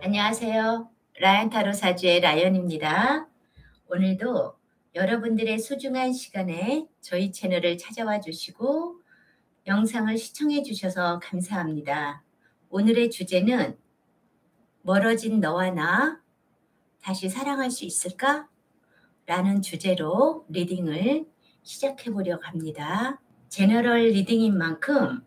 안녕하세요. 라이언타로 사주의 라이언입니다. 오늘도 여러분들의 소중한 시간에 저희 채널을 찾아와 주시고 영상을 시청해 주셔서 감사합니다. 오늘의 주제는 멀어진 너와 나 다시 사랑할 수 있을까? 라는 주제로 리딩을 시작해 보려고 합니다. 제너럴 리딩인 만큼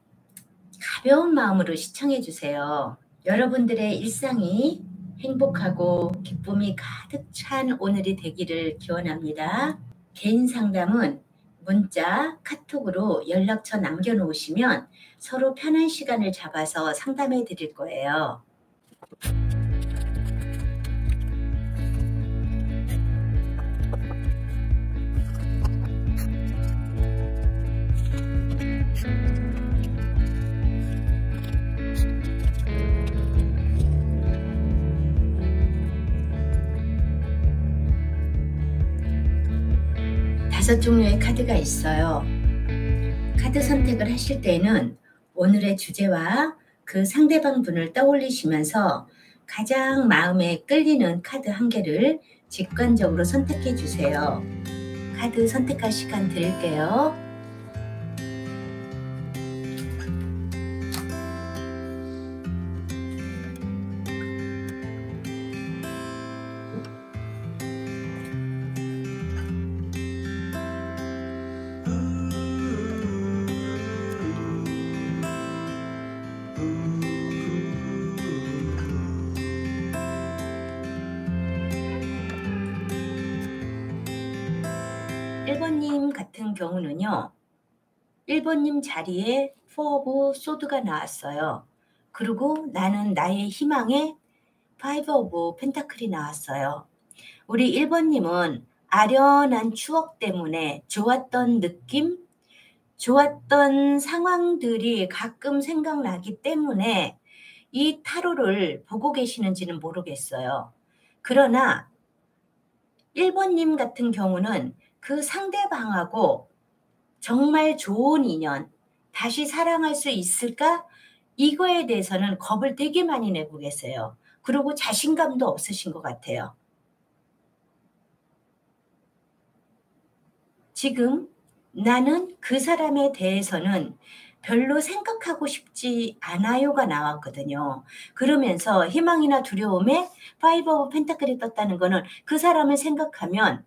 가벼운 마음으로 시청해 주세요. 여러분들의 일상이 행복하고 기쁨이 가득 찬 오늘이 되기를 기원합니다. 개인 상담은 문자, 카톡으로 연락처 남겨놓으시면 서로 편한 시간을 잡아서 상담해 드릴 거예요. 다섯 종류의 카드가 있어요. 카드 선택을 하실 때는 오늘의 주제와 그 상대방 분을 떠올리시면서 가장 마음에 끌리는 카드 한 개를 직관적으로 선택해 주세요. 카드 선택할 시간 드릴게요. (1번님) 같은 경우는요. 1번님 자리에 포 오브 소드가 나왔어요. 그리고 나는 나의 희망에 파이브 오브 펜타클이 나왔어요. 우리 1번님은 아련한 추억 때문에 좋았던 느낌, 좋았던 상황들이 가끔 생각나기 때문에 이 타로를 보고 계시는지는 모르겠어요. 그러나 1번님 같은 경우는 그 상대방하고 정말 좋은 인연, 다시 사랑할 수 있을까? 이거에 대해서는 겁을 되게 많이 내고 계세요. 그리고 자신감도 없으신 것 같아요. 지금 나는 그 사람에 대해서는 별로 생각하고 싶지 않아요가 나왔거든요. 그러면서 희망이나 두려움에 파이브 오브 펜타클이 떴다는 거는 그 사람을 생각하면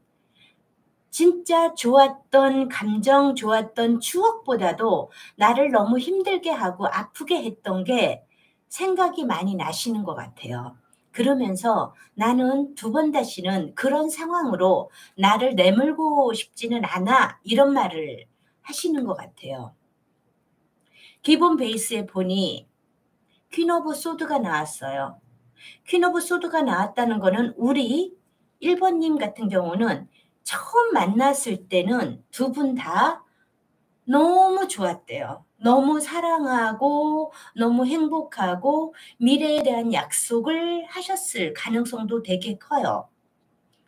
진짜 좋았던 감정, 좋았던 추억보다도 나를 너무 힘들게 하고 아프게 했던 게 생각이 많이 나시는 것 같아요. 그러면서 나는 두 번 다시는 그런 상황으로 나를 내몰고 싶지는 않아, 이런 말을 하시는 것 같아요. 기본 베이스에 보니 퀸 오브 소드가 나왔어요. 퀸 오브 소드가 나왔다는 거는 우리 1번님 같은 경우는 처음 만났을 때는 두 분 다 너무 좋았대요. 너무 사랑하고 너무 행복하고 미래에 대한 약속을 하셨을 가능성도 되게 커요.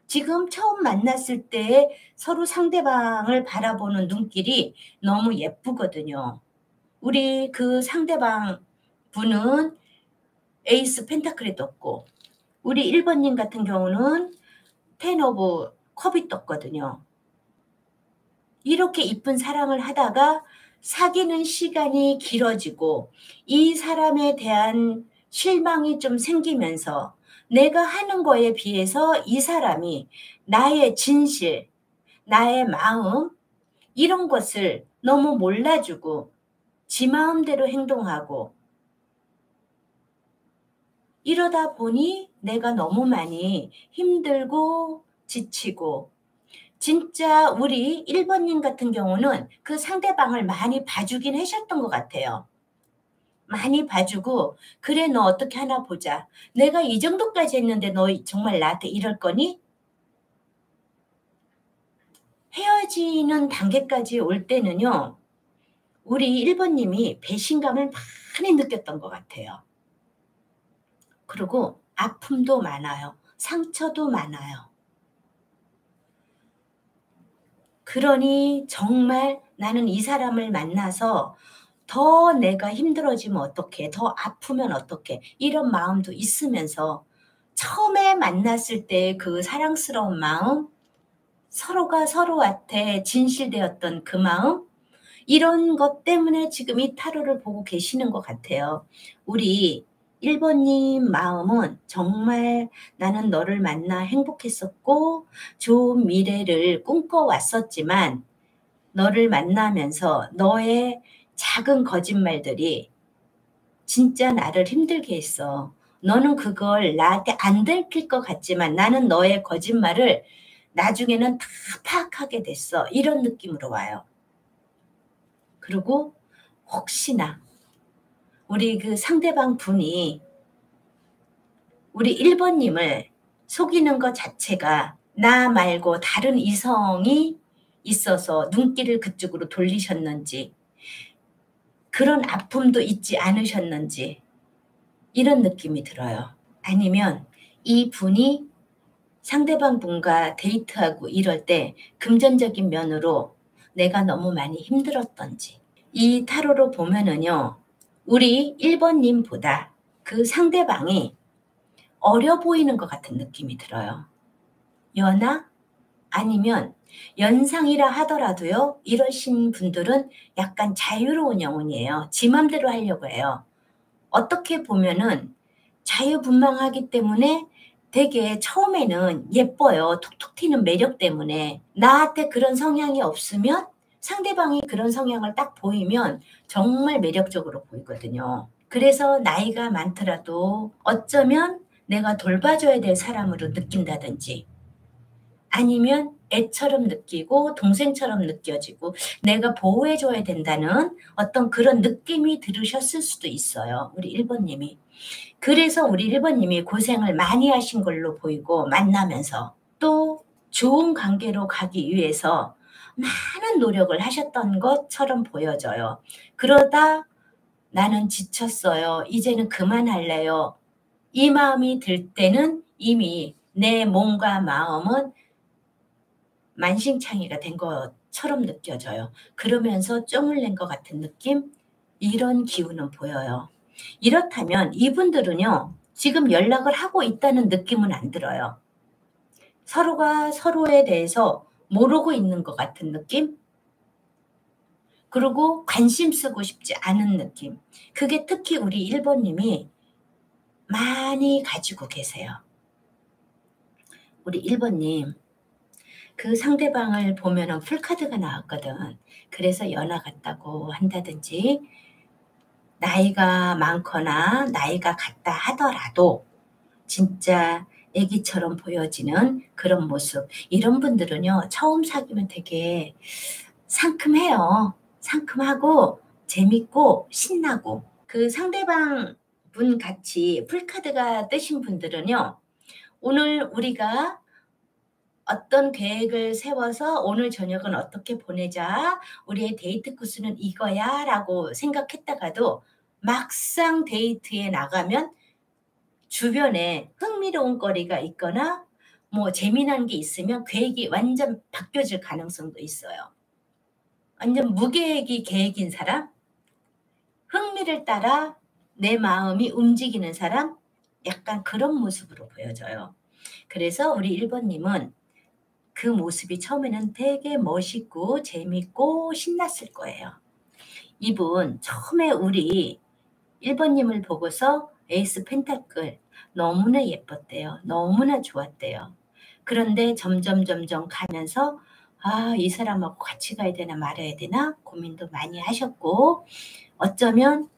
지금 처음 만났을 때 서로 상대방을 바라보는 눈길이 너무 예쁘거든요. 우리 그 상대방 분은 에이스 펜타클이 떴고 우리 1번님 같은 경우는 텐 오브 컵이 떴거든요. 이렇게 이쁜 사랑을 하다가 사귀는 시간이 길어지고 이 사람에 대한 실망이 좀 생기면서 내가 하는 거에 비해서 이 사람이 나의 진실, 나의 마음 이런 것을 너무 몰라주고 지 마음대로 행동하고 이러다 보니 내가 너무 많이 힘들고 지치고 진짜 우리 1번님 같은 경우는 그 상대방을 많이 봐주긴 하셨던 것 같아요. 많이 봐주고 그래 너 어떻게 하나 보자. 내가 이 정도까지 했는데 너 정말 나한테 이럴 거니? 헤어지는 단계까지 올 때는요. 우리 1번님이 배신감을 많이 느꼈던 것 같아요. 그리고 아픔도 많아요. 상처도 많아요. 그러니 정말 나는 이 사람을 만나서 더 내가 힘들어지면 어떡해, 더 아프면 어떡해 이런 마음도 있으면서 처음에 만났을 때 그 사랑스러운 마음, 서로가 서로한테 진실되었던 그 마음, 이런 것 때문에 지금 이 타로를 보고 계시는 것 같아요. 우리 1번님 마음은 정말 나는 너를 만나 행복했었고 좋은 미래를 꿈꿔왔었지만 너를 만나면서 너의 작은 거짓말들이 진짜 나를 힘들게 했어. 너는 그걸 나한테 안 들킬 것 같지만 나는 너의 거짓말을 나중에는 다 파악하게 됐어. 이런 느낌으로 와요. 그리고 혹시나 우리 그 상대방 분이 우리 1번님을 속이는 것 자체가 나 말고 다른 이성이 있어서 눈길을 그쪽으로 돌리셨는지, 그런 아픔도 있지 않으셨는지, 이런 느낌이 들어요. 아니면 이 분이 상대방 분과 데이트하고 이럴 때 금전적인 면으로 내가 너무 많이 힘들었던지. 이 타로로 보면은요, 우리 1번님보다 그 상대방이 어려 보이는 것 같은 느낌이 들어요. 연하? 아니면 연상이라 하더라도요, 이러신 분들은 약간 자유로운 영혼이에요. 지 맘대로 하려고 해요. 어떻게 보면은 자유분방하기 때문에 되게 처음에는 예뻐요. 톡톡 튀는 매력 때문에. 나한테 그런 성향이 없으면, 상대방이 그런 성향을 딱 보이면 정말 매력적으로 보이거든요. 그래서 나이가 많더라도 어쩌면 내가 돌봐줘야 될 사람으로 느낀다든지, 아니면 애처럼 느끼고 동생처럼 느껴지고 내가 보호해줘야 된다는 어떤 그런 느낌이 들으셨을 수도 있어요. 우리 1번님이. 그래서 우리 1번님이 고생을 많이 하신 걸로 보이고, 만나면서 또 좋은 관계로 가기 위해서 많은 노력을 하셨던 것처럼 보여져요. 그러다 나는 지쳤어요. 이제는 그만할래요. 이 마음이 들 때는 이미 내 몸과 마음은 만신창이가 된 것처럼 느껴져요. 그러면서 쫑을 낸 것 같은 느낌? 이런 기운은 보여요. 이렇다면 이분들은요, 지금 연락을 하고 있다는 느낌은 안 들어요. 서로가 서로에 대해서 모르고 있는 것 같은 느낌? 그리고 관심 쓰고 싶지 않은 느낌. 그게 특히 우리 1번님이 많이 가지고 계세요. 우리 1번님, 그 상대방을 보면은 풀카드가 나왔거든. 그래서 연하 같다고 한다든지, 나이가 많거나 나이가 같다 하더라도 진짜 애기처럼 보여지는 그런 모습. 이런 분들은요, 처음 사귀면 되게 상큼해요. 상큼하고 재밌고 신나고. 그 상대방 분 같이 풀카드가 뜨신 분들은요, 오늘 우리가 어떤 계획을 세워서 오늘 저녁은 어떻게 보내자, 우리의 데이트 코스는 이거야 라고 생각했다가도 막상 데이트에 나가면 주변에 흥미로운 거리가 있거나 뭐 재미난 게 있으면 계획이 완전 바뀌어질 가능성도 있어요. 완전 무계획이 계획인 사람, 흥미를 따라 내 마음이 움직이는 사람, 약간 그런 모습으로 보여져요. 그래서 우리 1번님은 그 모습이 처음에는 되게 멋있고 재밌고 신났을 거예요. 이분 처음에 우리 1번님을 보고서 에이스 펜타클 너무나 예뻤대요. 너무나 좋았대요. 그런데 점점 가면서 이 사람하고 같이 가야 되나 말아야 되나 고민도 많이 하셨고, 어쩌면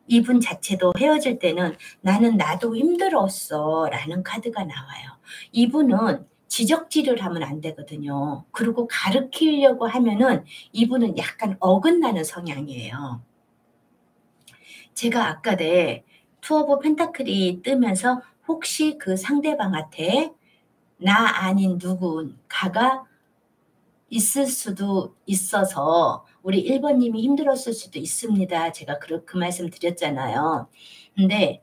이분 자체도 헤어질 때는 나는 나도 힘들었어 라는 카드가 나와요. 이분은 지적질을 하면 안 되거든요. 그리고 가르치려고 하면은 이분은 약간 어긋나는 성향이에요. 제가 아까 투 오브 펜타클이 뜨면서 혹시 그 상대방한테 나 아닌 누군가가 있을 수도 있어서 우리 1번님이 힘들었을 수도 있습니다. 제가 그 말씀 드렸잖아요. 근데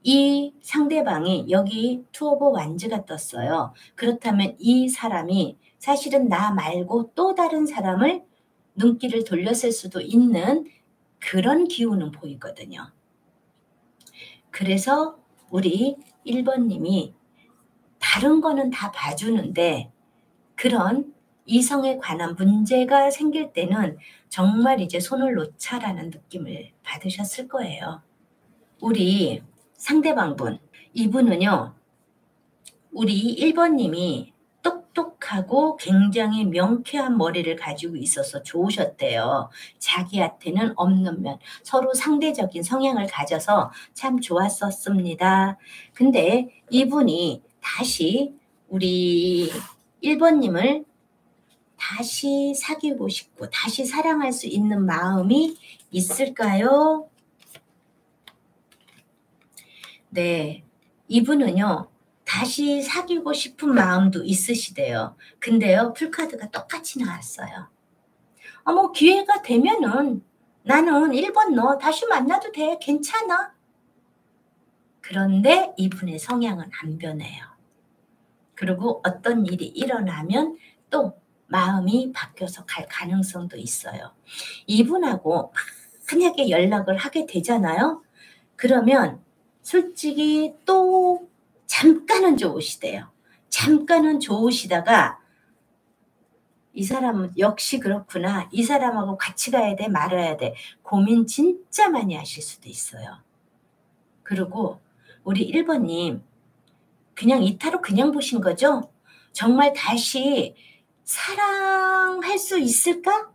이 상대방이 여기 투 오브 완즈가 떴어요. 그렇다면 이 사람이 사실은 나 말고 또 다른 사람을 눈길을 돌렸을 수도 있는 그런 기운은 보이거든요. 그래서 우리 1번님이 다른 거는 다 봐주는데 그런 이성에 관한 문제가 생길 때는 정말 이제 손을 놓자라는 느낌을 받으셨을 거예요. 우리 상대방분, 이분은요, 우리 1번님이 똑똑하고 굉장히 명쾌한 머리를 가지고 있어서 좋으셨대요. 자기한테는 없는 면, 서로 상대적인 성향을 가져서 참 좋았었습니다. 근데 이분이 다시 우리 1번님을 다시 사귀고 싶고 다시 사랑할 수 있는 마음이 있을까요? 네, 이분은요. 다시 사귀고 싶은 마음도 있으시대요. 근데요. 풀카드가 똑같이 나왔어요. 뭐 기회가 되면은 나는 1번 너 다시 만나도 돼. 괜찮아. 그런데 이분의 성향은 안 변해요. 그리고 어떤 일이 일어나면 또 마음이 바뀌어서 갈 가능성도 있어요. 이분하고 만약에 연락을 하게 되잖아요. 그러면 솔직히 또 잠깐은 좋으시대요. 잠깐은 좋으시다가 이 사람은 역시 그렇구나. 이 사람하고 같이 가야 돼 말아야 돼. 고민 진짜 많이 하실 수도 있어요. 그리고 우리 1번님 그냥 이타로 그냥 보신 거죠? 정말 다시 사랑할 수 있을까?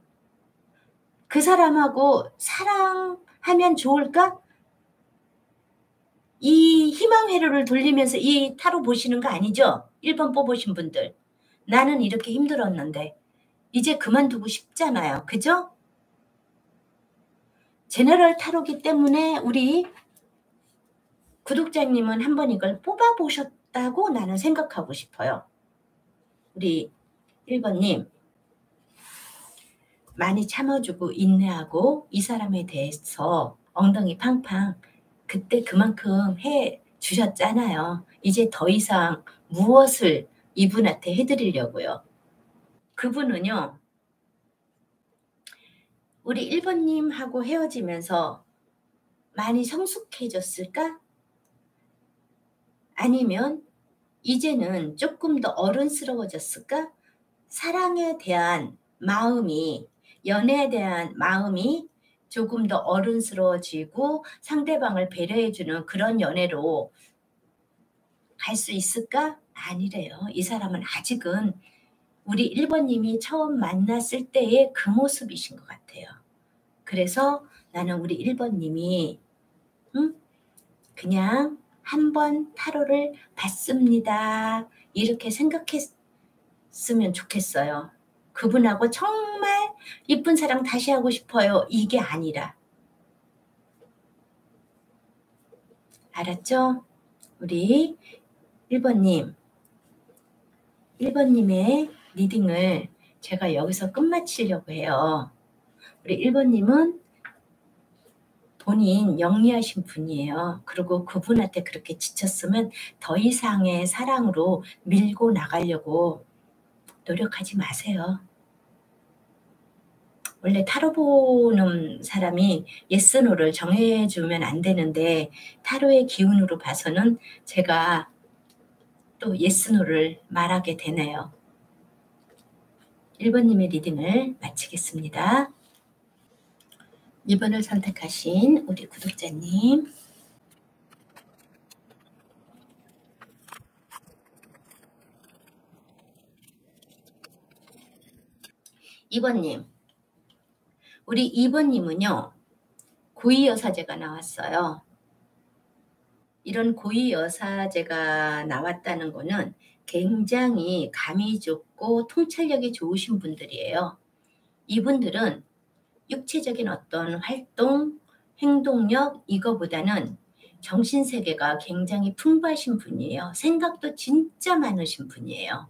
그 사람하고 사랑하면 좋을까? 이 희망 회로를 돌리면서 이 타로 보시는 거 아니죠? 1번 뽑으신 분들. 나는 이렇게 힘들었는데 이제 그만두고 싶잖아요. 그죠? 제너럴 타로기 때문에 우리 구독자님은 한번 이걸 뽑아보셨다고 나는 생각하고 싶어요. 우리 1번님 많이 참아주고 인내하고 이 사람에 대해서 엉덩이 팡팡 그때 그만큼 해 주셨잖아요. 이제 더 이상 무엇을 이분한테 해드리려고요. 그분은요. 우리 1번님하고 헤어지면서 많이 성숙해졌을까? 아니면 이제는 조금 더 어른스러워졌을까? 사랑에 대한 마음이, 연애에 대한 마음이 조금 더 어른스러워지고 상대방을 배려해주는 그런 연애로 갈 수 있을까? 아니래요. 이 사람은 아직은 우리 1번님이 처음 만났을 때의 그 모습이신 것 같아요. 그래서 나는 우리 1번님이 그냥 한번 타로를 봤습니다. 이렇게 생각했으면 좋겠어요. 그분하고 정말 이쁜 사랑 다시 하고 싶어요. 이게 아니라. 알았죠? 우리 1번님. 1번님의 리딩을 제가 여기서 끝마치려고 해요. 우리 1번님은 본인 영리하신 분이에요. 그리고 그분한테 그렇게 지쳤으면 더 이상의 사랑으로 밀고 나가려고 노력하지 마세요. 원래 타로 보는 사람이 예스 노를 정해주면 안 되는데 타로의 기운으로 봐서는 제가 또 예스 노를 말하게 되네요. 1번님의 리딩을 마치겠습니다. 2번을 선택하신 우리 구독자님. (2번님) 우리 2번님은요. 고위여사제가 나왔어요. 이런 고위여사제가 나왔다는 거는 굉장히 감이 좋고 통찰력이 좋으신 분들이에요. 이분들은 육체적인 어떤 활동, 행동력 이거보다는 정신세계가 굉장히 풍부하신 분이에요. 생각도 진짜 많으신 분이에요.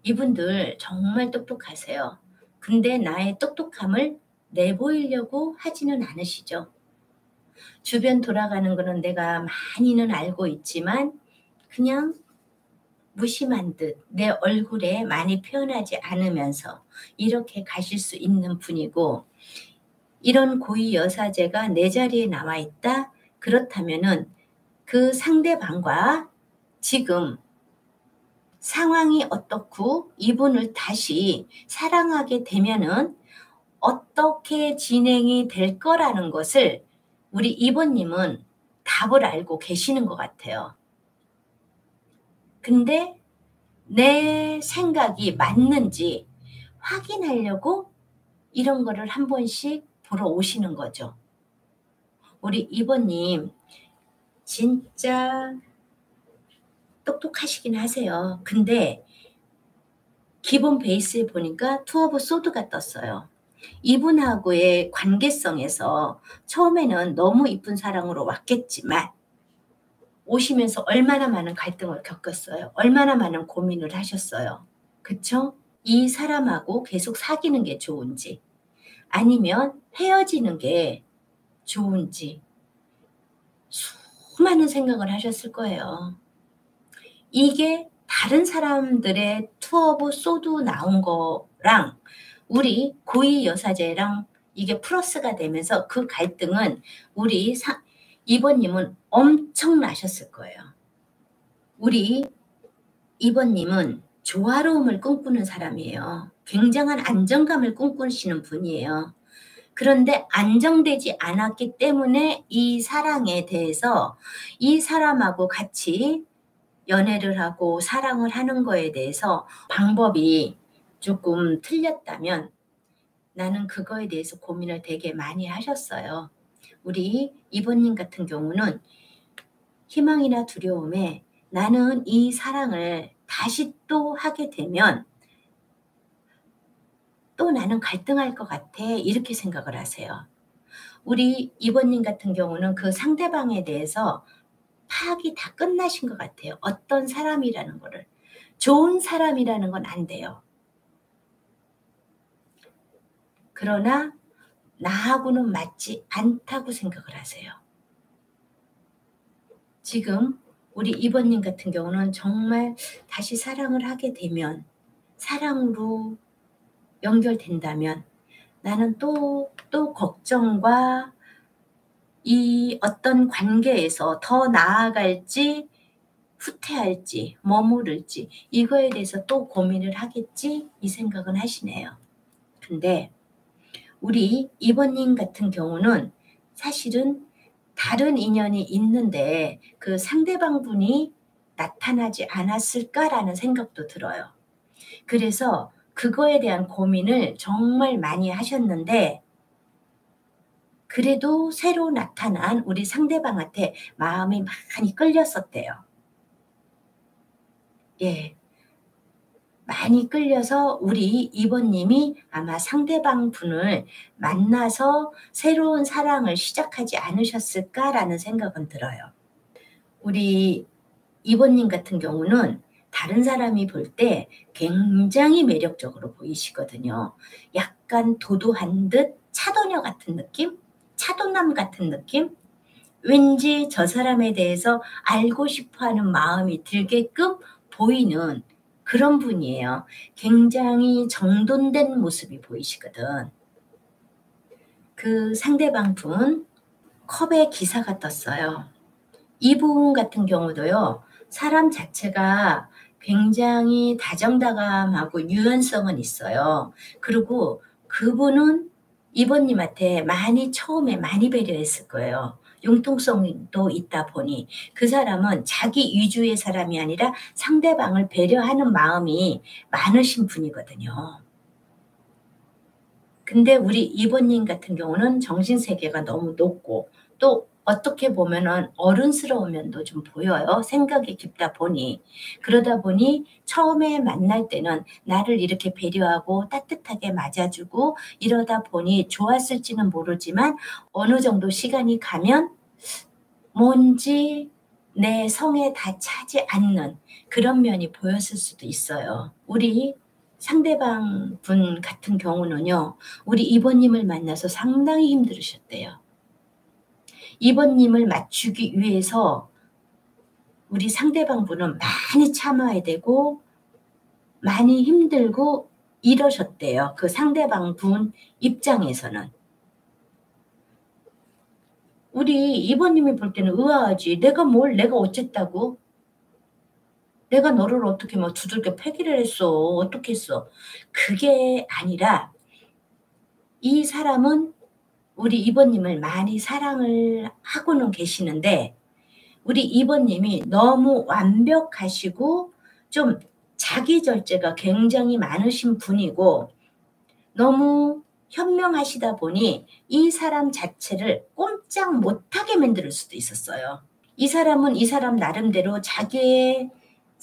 이분들 정말 똑똑하세요. 근데 나의 똑똑함을 내보이려고 하지는 않으시죠. 주변 돌아가는 거는 내가 많이는 알고 있지만 그냥 무심한 듯 내 얼굴에 많이 표현하지 않으면서 이렇게 가실 수 있는 분이고 이런 고위 여사제가 내 자리에 나와 있다? 그렇다면은 그 상대방과 지금 상황이 어떻고 이분을 다시 사랑하게 되면은 어떻게 진행이 될 거라는 것을 우리 이번님은 답을 알고 계시는 것 같아요. 근데 내 생각이 맞는지 확인하려고 이런 거를 한 번씩 보러 오시는 거죠. 우리 이번님 진짜 똑똑하시긴 하세요. 근데 기본 베이스에 보니까 투 오브 소드가 떴어요. 이분하고의 관계성에서 처음에는 너무 이쁜 사랑으로 왔겠지만 오시면서 얼마나 많은 갈등을 겪었어요. 얼마나 많은 고민을 하셨어요. 그쵸? 이 사람하고 계속 사귀는 게 좋은지 아니면 헤어지는 게 좋은지 수많은 생각을 하셨을 거예요. 이게 다른 사람들의 투 오브 소드 나온 거랑 우리 고이 여사제랑 이게 플러스가 되면서 그 갈등은 우리 이번님은 엄청나셨을 거예요. 우리 이번님은 조화로움을 꿈꾸는 사람이에요. 굉장한 안정감을 꿈꾸시는 분이에요. 그런데 안정되지 않았기 때문에 이 사랑에 대해서 이 사람하고 같이 연애를 하고 사랑을 하는 거에 대해서 방법이 조금 틀렸다면 나는 그거에 대해서 고민을 되게 많이 하셨어요. 우리 이번님 같은 경우는 희망이나 두려움에 나는 이 사랑을 다시 또 하게 되면 또 나는 갈등할 것 같아 이렇게 생각을 하세요. 우리 이번님 같은 경우는 그 상대방에 대해서 파악이 다 끝나신 것 같아요. 어떤 사람이라는 거를. 좋은 사람이라는 건 안 돼요. 그러나 나하고는 맞지 않다고 생각을 하세요. 지금 우리 이번님 같은 경우는 정말 다시 사랑을 하게 되면 사랑으로 연결된다면 나는 또 걱정과 이 어떤 관계에서 더 나아갈지 후퇴할지 머무를지 이거에 대해서 또 고민을 하겠지 이 생각은 하시네요. 근데 우리 이번님 같은 경우는 사실은 다른 인연이 있는데 그 상대방 분이 나타나지 않았을까라는 생각도 들어요. 그래서 그거에 대한 고민을 정말 많이 하셨는데 그래도 새로 나타난 우리 상대방한테 마음이 많이 끌렸었대요. 예. 많이 끌려서 우리 이번님이 아마 상대방 분을 만나서 새로운 사랑을 시작하지 않으셨을까라는 생각은 들어요. 우리 이번님 같은 경우는 다른 사람이 볼 때 굉장히 매력적으로 보이시거든요. 약간 도도한 듯 차도녀 같은 느낌? 차도남 같은 느낌? 왠지 저 사람에 대해서 알고 싶어 하는 마음이 들게끔 보이는 그런 분이에요. 굉장히 정돈된 모습이 보이시거든. 그 상대방 분 컵에 기사가 떴어요. 이분 같은 경우도요. 사람 자체가 굉장히 다정다감하고 유연성은 있어요. 그리고 그분은 이번님한테 처음에 많이 배려했을 거예요. 융통성도 있다 보니 그 사람은 자기 위주의 사람이 아니라 상대방을 배려하는 마음이 많으신 분이거든요. 근데 우리 이번님 같은 경우는 정신세계가 너무 높고 또 어떻게 보면은 어른스러운 면도 좀 보여요. 생각이 깊다 보니. 그러다 보니 처음에 만날 때는 나를 이렇게 배려하고 따뜻하게 맞아주고 이러다 보니 좋았을지는 모르지만 어느 정도 시간이 가면 뭔지 내 성에 다 차지 않는 그런 면이 보였을 수도 있어요. 우리 상대방 분 같은 경우는요. 우리 이번님을 만나서 상당히 힘들으셨대요. 이번님을 맞추기 위해서 우리 상대방 분은 많이 참아야 되고 많이 힘들고 이러셨대요. 그 상대방 분 입장에서는. 우리 이번님이 볼 때는 의아하지. 내가 어쨌다고? 내가 너를 어떻게 뭐 두들겨 패기를 했어. 어떻게 했어. 그게 아니라 이 사람은 우리 이번님을 많이 사랑을 하고는 계시는데 우리 이번님이 너무 완벽하시고 좀 자기 절제가 굉장히 많으신 분이고 너무 현명하시다 보니 이 사람 자체를 꼼짝 못하게 만들 수도 있었어요. 이 사람은 이 사람 나름대로 자기의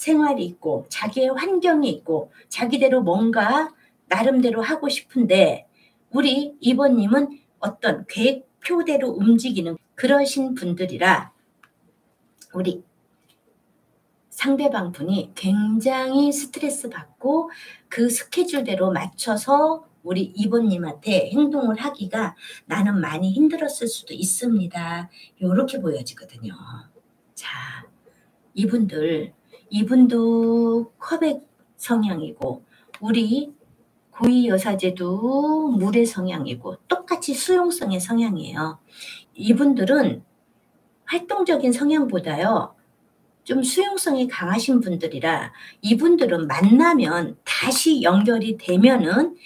생활이 있고 자기의 환경이 있고 자기대로 뭔가 나름대로 하고 싶은데 우리 이번님은 어떤 계획표대로 움직이는 그러신 분들이라 우리 상대방 분이 굉장히 스트레스 받고 그 스케줄대로 맞춰서 우리 이번님한테 행동을 하기가 나는 많이 힘들었을 수도 있습니다. 요렇게 보여지거든요. 자, 이분도 컵의 성향이고 우리 고위 여사제도 물의 성향이고 똑같이 수용성의 성향이에요. 이분들은 활동적인 성향보다요. 좀 수용성이 강하신 분들이라 이분들은 만나면 다시 연결이 되면은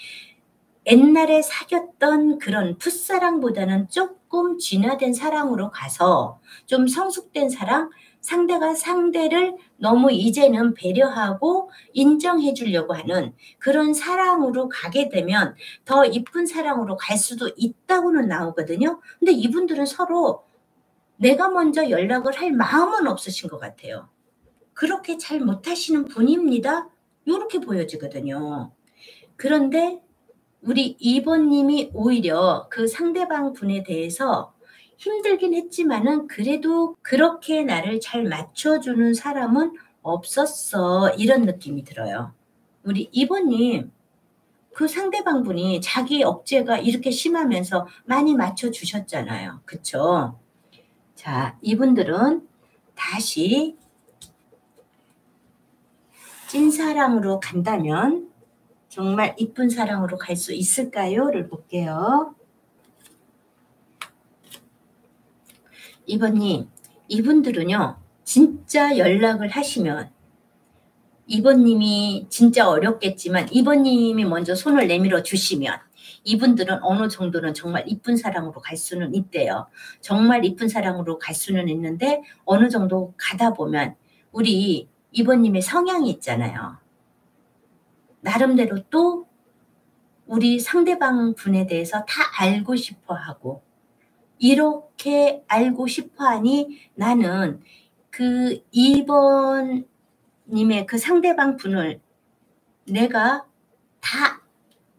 옛날에 사귀었던 그런 풋사랑보다는 조금 진화된 사랑으로 가서 좀 성숙된 사랑, 상대가 상대를 너무 이제는 배려하고 인정해 주려고 하는 그런 사랑으로 가게 되면 더 이쁜 사랑으로 갈 수도 있다고는 나오거든요. 근데 이분들은 서로 내가 먼저 연락을 할 마음은 없으신 것 같아요. 그렇게 잘 못하시는 분입니다. 요렇게 보여지거든요. 그런데 우리 이번님이 오히려 그 상대방 분에 대해서 힘들긴 했지만은 그래도 그렇게 나를 잘 맞춰주는 사람은 없었어. 이런 느낌이 들어요. 우리 이번님 그 상대방 분이 자기 억제가 이렇게 심하면서 많이 맞춰주셨잖아요. 그쵸? 자, 이분들은 다시 찐사랑으로 간다면 정말 이쁜 사랑으로 갈 수 있을까요?를 볼게요. 이번님, 이분들은요. 진짜 연락을 하시면 이번님이 진짜 어렵겠지만 이번님이 먼저 손을 내밀어 주시면 이분들은 어느 정도는 정말 이쁜 사랑으로 갈 수는 있대요. 정말 이쁜 사랑으로 갈 수는 있는데 어느 정도 가다 보면 우리 이번님의 성향이 있잖아요. 나름대로 또 우리 상대방 분에 대해서 다 알고 싶어 하고 이렇게 알고 싶어 하니 나는 그 2번 님의 그 상대방 분을 내가 다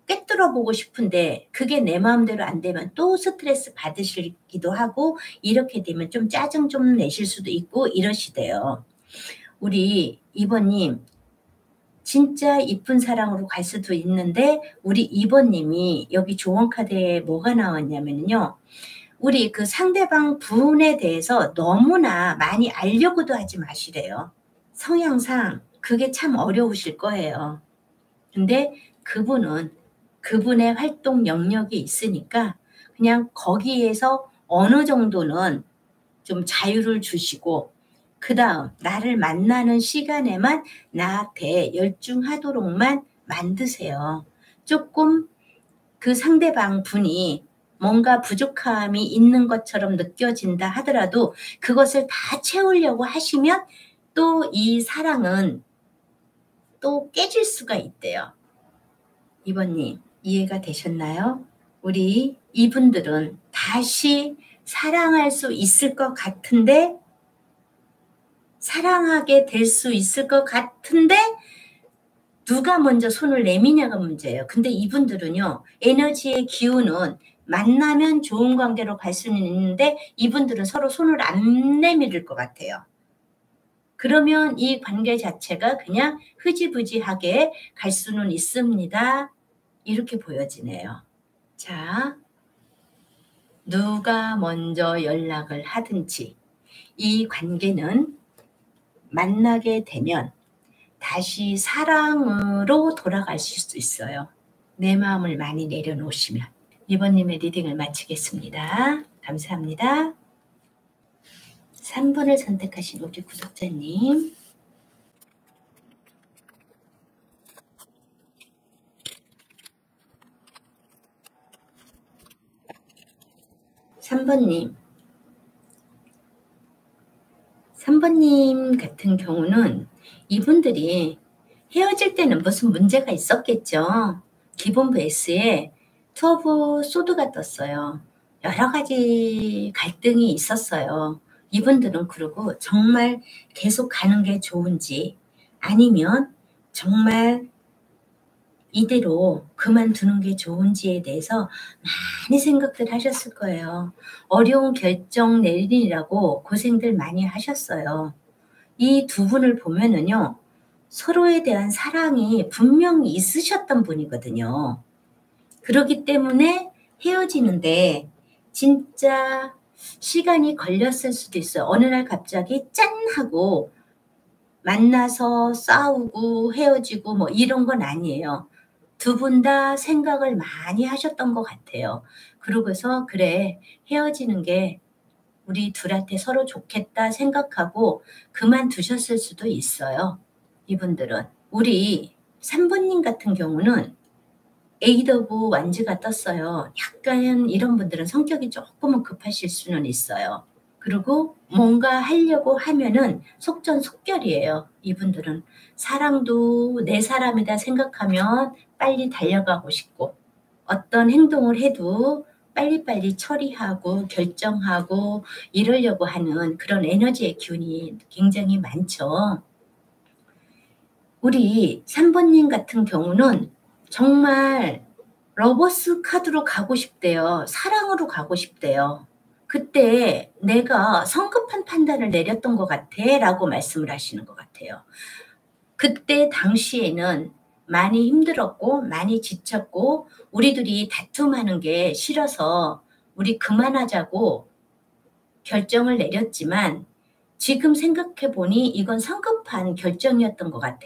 꿰뚫어 보고 싶은데 그게 내 마음대로 안 되면 또 스트레스 받으시기도 하고 이렇게 되면 좀 짜증 좀 내실 수도 있고 이러시대요. 우리 2번님 진짜 이쁜 사랑으로 갈 수도 있는데 우리 2번님이 여기 조언 카드에 뭐가 나왔냐면요. 우리 그 상대방 분에 대해서 너무나 많이 알려고도 하지 마시래요. 성향상 그게 참 어려우실 거예요. 근데 그분은 그분의 활동 영역이 있으니까 그냥 거기에서 어느 정도는 좀 자유를 주시고 그다음 나를 만나는 시간에만 나한테 열중하도록만 만드세요. 조금 그 상대방 분이 뭔가 부족함이 있는 것처럼 느껴진다 하더라도 그것을 다 채우려고 하시면 또 이 사랑은 또 깨질 수가 있대요. 이번님 이해가 되셨나요? 우리 이분들은 다시 사랑할 수 있을 것 같은데 사랑하게 될 수 있을 것 같은데 누가 먼저 손을 내미냐가 문제예요. 근데 이분들은요. 에너지의 기운은 만나면 좋은 관계로 갈 수는 있는데 이분들은 서로 손을 안 내밀을 것 같아요. 그러면 이 관계 자체가 그냥 흐지부지하게 갈 수는 있습니다. 이렇게 보여지네요. 자, 누가 먼저 연락을 하든지 이 관계는 만나게 되면 다시 사랑으로 돌아갈 수 있어요. 내 마음을 많이 내려놓으시면. 이번님의 리딩을 마치겠습니다. 감사합니다. 3번을 선택하신 우리 구독자님. 3번님. 3번님 같은 경우는 이분들이 헤어질 때는 무슨 문제가 있었겠죠. 기본 베이스에 투 오브 소드가 떴어요. 여러 가지 갈등이 있었어요. 이분들은 그러고 정말 계속 가는 게 좋은지 아니면 정말 이대로 그만두는 게 좋은지에 대해서 많이 생각들 하셨을 거예요. 어려운 결정 내리라고 고생들 많이 하셨어요. 이 두 분을 보면은요. 서로에 대한 사랑이 분명히 있으셨던 분이거든요. 그렇기 때문에 헤어지는데 진짜 시간이 걸렸을 수도 있어요. 어느 날 갑자기 짠 하고 만나서 싸우고 헤어지고 뭐 이런 건 아니에요. 두 분 다 생각을 많이 하셨던 것 같아요. 그러고서 그래 헤어지는 게 우리 둘한테 서로 좋겠다 생각하고 그만두셨을 수도 있어요. 이분들은. 우리 3번님 같은 경우는 에이드 오브 완즈가 떴어요. 약간 이런 분들은 성격이 조금은 급하실 수는 있어요. 그리고 뭔가 하려고 하면은 속전속결이에요. 이분들은. 사랑도 내 사람이다 생각하면 빨리 달려가고 싶고 어떤 행동을 해도 빨리빨리 처리하고 결정하고 이러려고 하는 그런 에너지의 기운이 굉장히 많죠. 우리 3번님 같은 경우는 정말 러버스 카드로 가고 싶대요. 사랑으로 가고 싶대요. 그때 내가 성급한 판단을 내렸던 것 같아 라고 말씀을 하시는 것 같아요. 그때 당시에는 많이 힘들었고 많이 지쳤고 우리들이 다툼하는 게 싫어서 우리 그만하자고 결정을 내렸지만 지금 생각해 보니 이건 성급한 결정이었던 것 같아.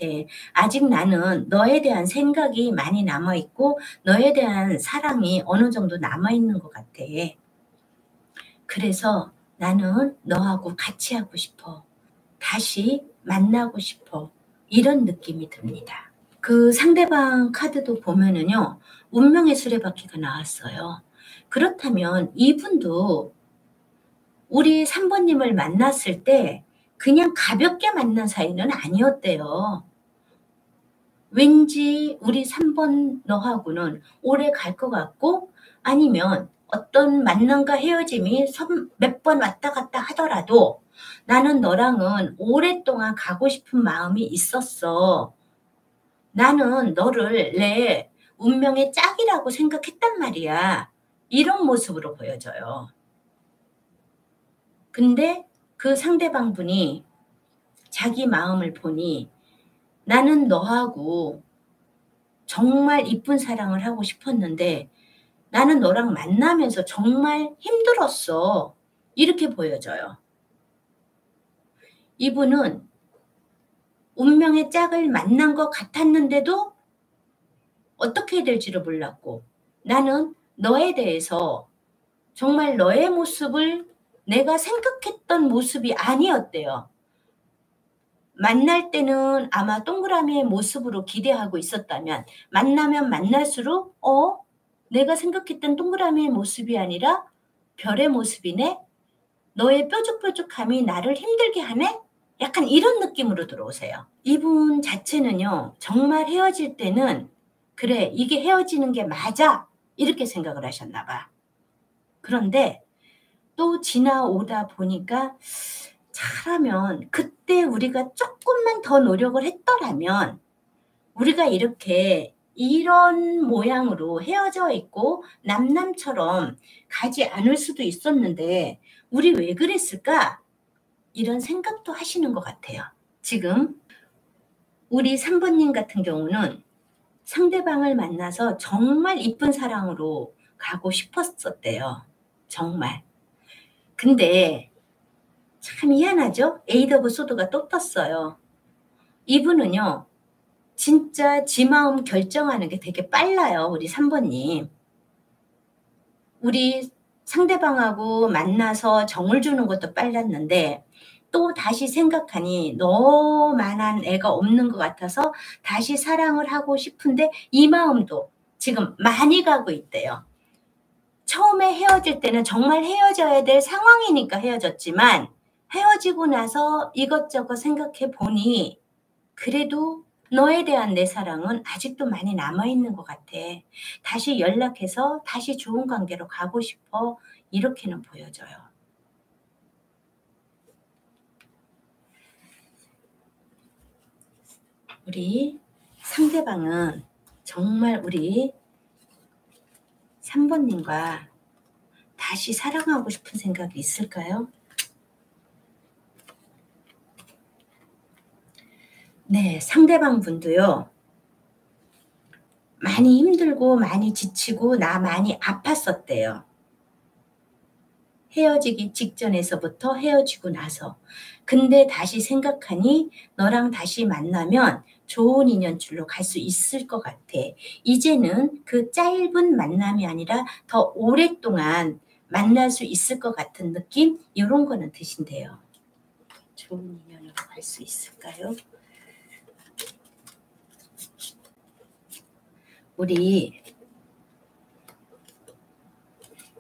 아직 나는 너에 대한 생각이 많이 남아있고 너에 대한 사랑이 어느 정도 남아있는 것 같아. 그래서 나는 너하고 같이 하고 싶어. 다시 만나고 싶어. 이런 느낌이 듭니다. 그 상대방 카드도 보면은요. 운명의 수레바퀴가 나왔어요. 그렇다면 이분도 우리 3번님을 만났을 때 그냥 가볍게 만난 사이는 아니었대요. 왠지 우리 3번 너하고는 오래 갈 것 같고 아니면 어떤 만남과 헤어짐이 몇 번 왔다 갔다 하더라도 나는 너랑은 오랫동안 가고 싶은 마음이 있었어. 나는 너를 내 운명의 짝이라고 생각했단 말이야. 이런 모습으로 보여져요. 근데 그 상대방 분이 자기 마음을 보니 나는 너하고 정말 이쁜 사랑을 하고 싶었는데 나는 너랑 만나면서 정말 힘들었어. 이렇게 보여져요. 이분은 운명의 짝을 만난 것 같았는데도 어떻게 해야 될지를 몰랐고 나는 너에 대해서 정말 너의 모습을 내가 생각했던 모습이 아니었대요. 만날 때는 아마 동그라미의 모습으로 기대하고 있었다면 만나면 만날수록 내가 생각했던 동그라미의 모습이 아니라 별의 모습이네? 너의 뾰족뾰족함이 나를 힘들게 하네? 약간 이런 느낌으로 들어오세요. 이분 자체는요. 정말 헤어질 때는 그래 이게 헤어지는 게 맞아 이렇게 생각을 하셨나 봐. 그런데 또 지나오다 보니까 잘하면 그때 우리가 조금만 더 노력을 했더라면 우리가 이렇게 이런 모양으로 헤어져 있고 남남처럼 가지 않을 수도 있었는데 우리 왜 그랬을까? 이런 생각도 하시는 것 같아요. 지금 우리 3번님 같은 경우는 상대방을 만나서 정말 이쁜 사랑으로 가고 싶었었대요. 정말. 근데 참 희한하죠? 에이드 오브 소드가 또 떴어요. 이분은요. 진짜 지 마음 결정하는 게 되게 빨라요. 우리 3번님. 우리 상대방하고 만나서 정을 주는 것도 빨랐는데 또 다시 생각하니 너만한 애가 없는 것 같아서 다시 사랑을 하고 싶은데 이 마음도 지금 많이 가고 있대요. 처음에 헤어질 때는 정말 헤어져야 될 상황이니까 헤어졌지만 헤어지고 나서 이것저것 생각해 보니 그래도 너에 대한 내 사랑은 아직도 많이 남아있는 것 같아. 다시 연락해서 다시 좋은 관계로 가고 싶어. 이렇게는 보여져요. 우리 상대방은 정말 우리 3번님과 다시 사랑하고 싶은 생각이 있을까요? 네, 상대방 분도요. 많이 힘들고 많이 지치고 나 많이 아팠었대요. 헤어지기 직전에서부터 헤어지고 나서. 근데 다시 생각하니 너랑 다시 만나면 좋은 인연줄로 갈 수 있을 것 같아. 이제는 그 짧은 만남이 아니라 더 오랫동안 만날 수 있을 것 같은 느낌? 이런 거는 드신대요. 좋은 인연으로 갈 수 있을까요? 우리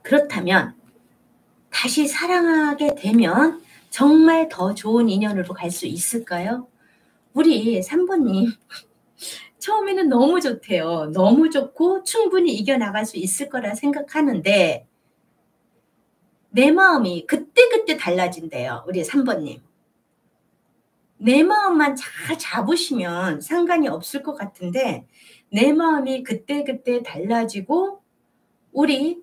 그렇다면 다시 사랑하게 되면 정말 더 좋은 인연으로 갈 수 있을까요? 우리 3번님 처음에는 너무 좋대요. 너무 좋고 충분히 이겨나갈 수 있을 거라 생각하는데 내 마음이 그때그때 달라진대요. 우리 3번님. 내 마음만 잘 잡으시면 상관이 없을 것 같은데 내 마음이 그때그때 달라지고 우리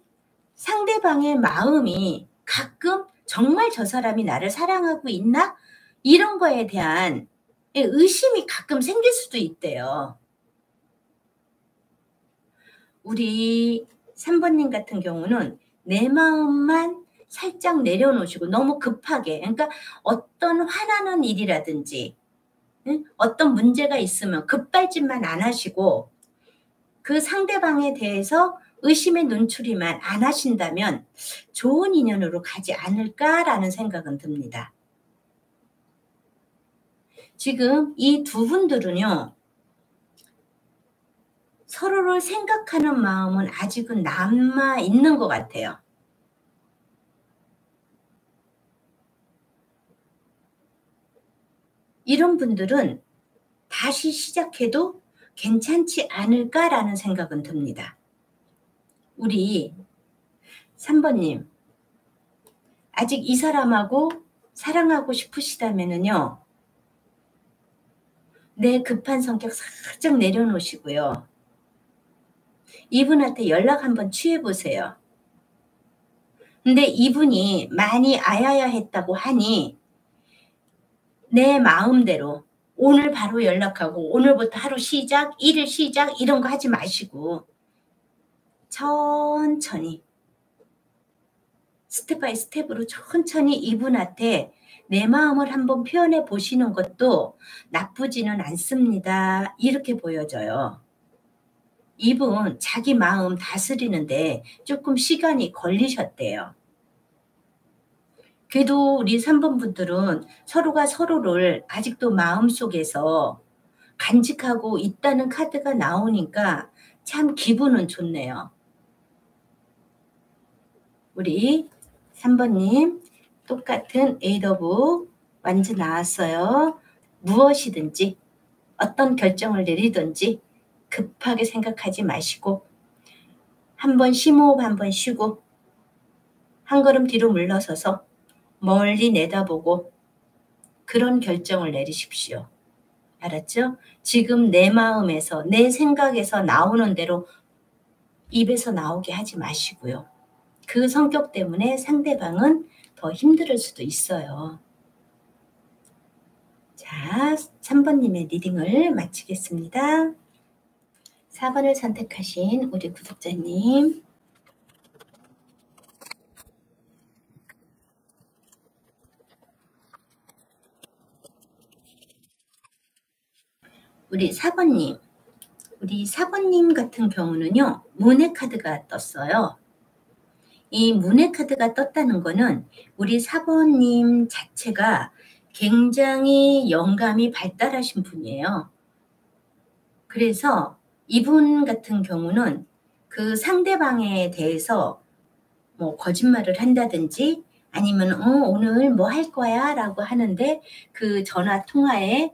상대방의 마음이 가끔 정말 저 사람이 나를 사랑하고 있나? 이런 거에 대한 의심이 가끔 생길 수도 있대요. 우리 3번님 같은 경우는 내 마음만 살짝 내려놓으시고 너무 급하게 그러니까 어떤 화나는 일이라든지 어떤 문제가 있으면 급발진만 안 하시고 그 상대방에 대해서 의심의 눈초리만 안 하신다면 좋은 인연으로 가지 않을까라는 생각은 듭니다. 지금 이 두 분들은요. 서로를 생각하는 마음은 아직은 남아 있는 것 같아요. 이런 분들은 다시 시작해도 괜찮지 않을까라는 생각은 듭니다. 우리 3번님 아직 이 사람하고 사랑하고 싶으시다면요. 내 급한 성격 살짝 내려놓으시고요. 이분한테 연락 한번 취해보세요. 근데 이분이 많이 아야야 했다고 하니 내 마음대로 오늘 바로 연락하고 오늘부터 하루 시작, 일일 시작 이런 거 하지 마시고 천천히 스텝 바이 스텝으로 천천히 이분한테 내 마음을 한번 표현해 보시는 것도 나쁘지는 않습니다. 이렇게 보여져요. 이분 자기 마음 다스리는데 조금 시간이 걸리셨대요. 그래도 우리 3번 분들은 서로가 서로를 아직도 마음속에서 간직하고 있다는 카드가 나오니까 참 기분은 좋네요. 우리 3번님 똑같은 에이드 오브 완즈 나왔어요. 무엇이든지 어떤 결정을 내리든지 급하게 생각하지 마시고 한번 심호흡 한번 쉬고 한 걸음 뒤로 물러서서 멀리 내다보고 그런 결정을 내리십시오. 알았죠? 지금 내 마음에서 내 생각에서 나오는 대로 입에서 나오게 하지 마시고요. 그 성격 때문에 상대방은 더 힘들 수도 있어요. 자, 3번님의 리딩을 마치겠습니다. 4번을 선택하신 우리 구독자님. 우리 4번님. 우리 4번님 같은 경우는요. 문의 카드가 떴어요. 이 문의 카드가 떴다는 거는 우리 4번님 자체가 굉장히 영감이 발달하신 분이에요. 그래서 이분 같은 경우는 그 상대방에 대해서 뭐 거짓말을 한다든지 아니면 오늘 뭐 할 거야 라고 하는데 그 전화 통화에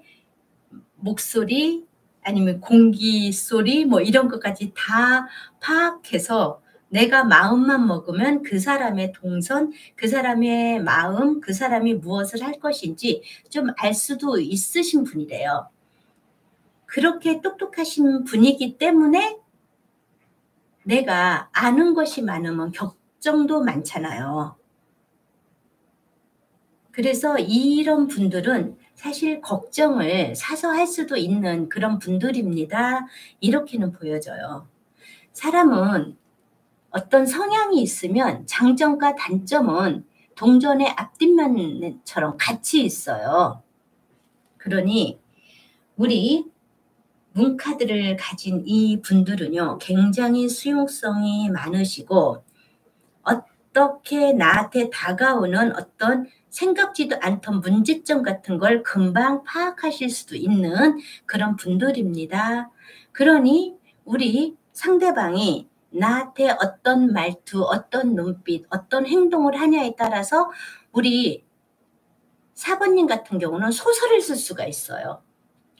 목소리 아니면 공기 소리 뭐 이런 것까지 다 파악해서 내가 마음만 먹으면 그 사람의 동선, 그 사람의 마음, 그 사람이 무엇을 할 것인지 좀 알 수도 있으신 분이래요. 그렇게 똑똑하신 분이기 때문에 내가 아는 것이 많으면 걱정도 많잖아요. 그래서 이런 분들은 사실 걱정을 사서 할 수도 있는 그런 분들입니다. 이렇게는 보여져요. 사람은 어떤 성향이 있으면 장점과 단점은 동전의 앞뒷면처럼 같이 있어요. 그러니 우리 문카드를 가진 이 분들은요, 굉장히 수용성이 많으시고 어떻게 나한테 다가오는 어떤 생각지도 않던 문제점 같은 걸 금방 파악하실 수도 있는 그런 분들입니다. 그러니 우리 상대방이 나한테 어떤 말투, 어떤 눈빛, 어떤 행동을 하냐에 따라서 우리 4번님 같은 경우는 소설을 쓸 수가 있어요.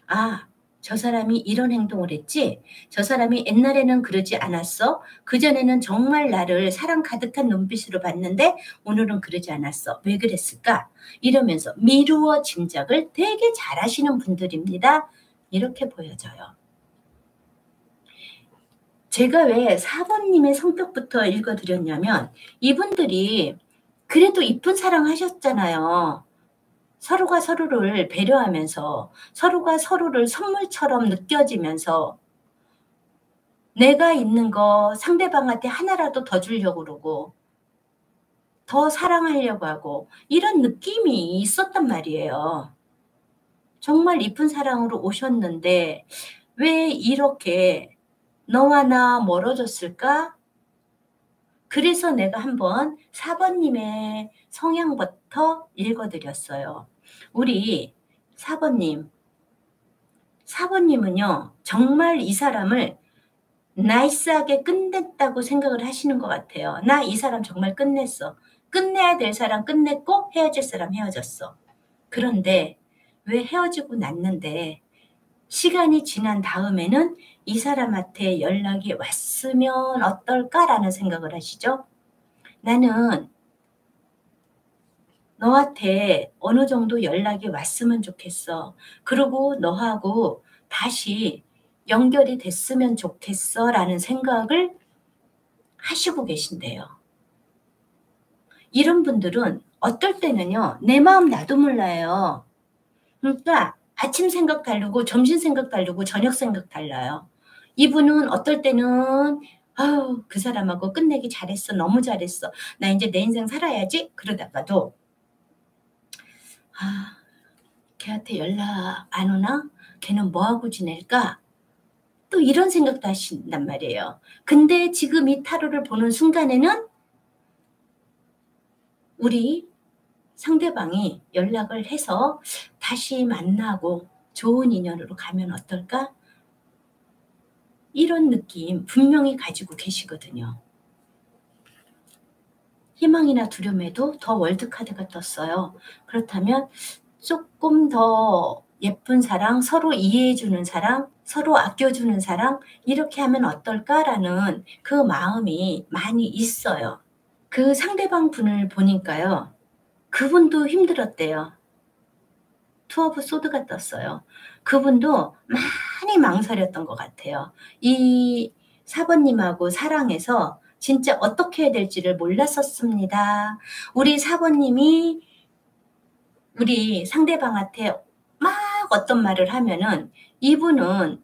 아, 저 사람이 이런 행동을 했지? 저 사람이 옛날에는 그러지 않았어? 그전에는 정말 나를 사랑 가득한 눈빛으로 봤는데 오늘은 그러지 않았어. 왜 그랬을까? 이러면서 미루어 짐작을 되게 잘하시는 분들입니다. 이렇게 보여져요. 제가 왜 4번님의 성격부터 읽어드렸냐면 이분들이 그래도 이쁜 사랑 하셨잖아요. 서로가 서로를 배려하면서 서로가 서로를 선물처럼 느껴지면서 내가 있는 거 상대방한테 하나라도 더 주려고 그러고 더 사랑하려고 하고 이런 느낌이 있었단 말이에요. 정말 이쁜 사랑으로 오셨는데 왜 이렇게 너와 나 멀어졌을까? 그래서 내가 한번 4번님의 성향부터 읽어드렸어요. 우리 4번님, 4번님은요, 정말 이 사람을 나이스하게 끝냈다고 생각을 하시는 것 같아요. 나 이 사람 정말 끝냈어. 끝내야 될 사람 끝냈고 헤어질 사람 헤어졌어. 그런데 왜 헤어지고 났는데 시간이 지난 다음에는 이 사람한테 연락이 왔으면 어떨까라는 생각을 하시죠? 나는 너한테 어느 정도 연락이 왔으면 좋겠어. 그리고 너하고 다시 연결이 됐으면 좋겠어 라는 생각을 하시고 계신대요. 이런 분들은 어떨 때는요. 내 마음 나도 몰라요. 그러니까 아침 생각 다르고 점심 생각 다르고 저녁 생각 달라요. 이분은 어떨 때는 아유 그 사람하고 끝내기 잘했어. 너무 잘했어. 나 이제 내 인생 살아야지. 그러다가도 아 걔한테 연락 안 오나? 걔는 뭐하고 지낼까? 또 이런 생각도 하신단 말이에요. 근데 지금 이 타로를 보는 순간에는 우리 상대방이 연락을 해서 다시 만나고 좋은 인연으로 가면 어떨까? 이런 느낌 분명히 가지고 계시거든요. 희망이나 두려움에도 더 월드카드가 떴어요. 그렇다면 조금 더 예쁜 사랑, 서로 이해해주는 사랑, 서로 아껴주는 사랑 이렇게 하면 어떨까라는 그 마음이 많이 있어요. 그 상대방 분을 보니까요. 그분도 힘들었대요. 투 오브 소드가 떴어요. 그분도 많이 망설였던 것 같아요. 이 4번님하고 사랑해서 진짜 어떻게 해야 될지를 몰랐었습니다. 우리 4번님이 우리 상대방한테 막 어떤 말을 하면은 이분은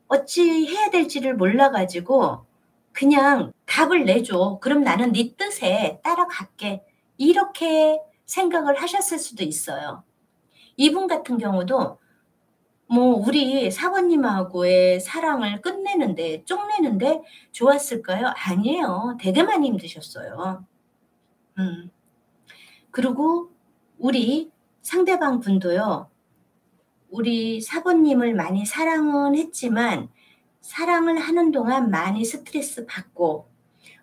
어찌 해야 될지를 몰라가지고 그냥 답을 내줘. 그럼 나는 네 뜻에 따라갈게. 이렇게 생각을 하셨을 수도 있어요. 이분 같은 경우도 뭐 우리 4번님하고의 사랑을 끝내는데 쪽내는데 좋았을까요? 아니에요. 되게 많이 힘드셨어요. 그리고 우리 상대방 분도요. 우리 4번님을 많이 사랑은 했지만 사랑을 하는 동안 많이 스트레스 받고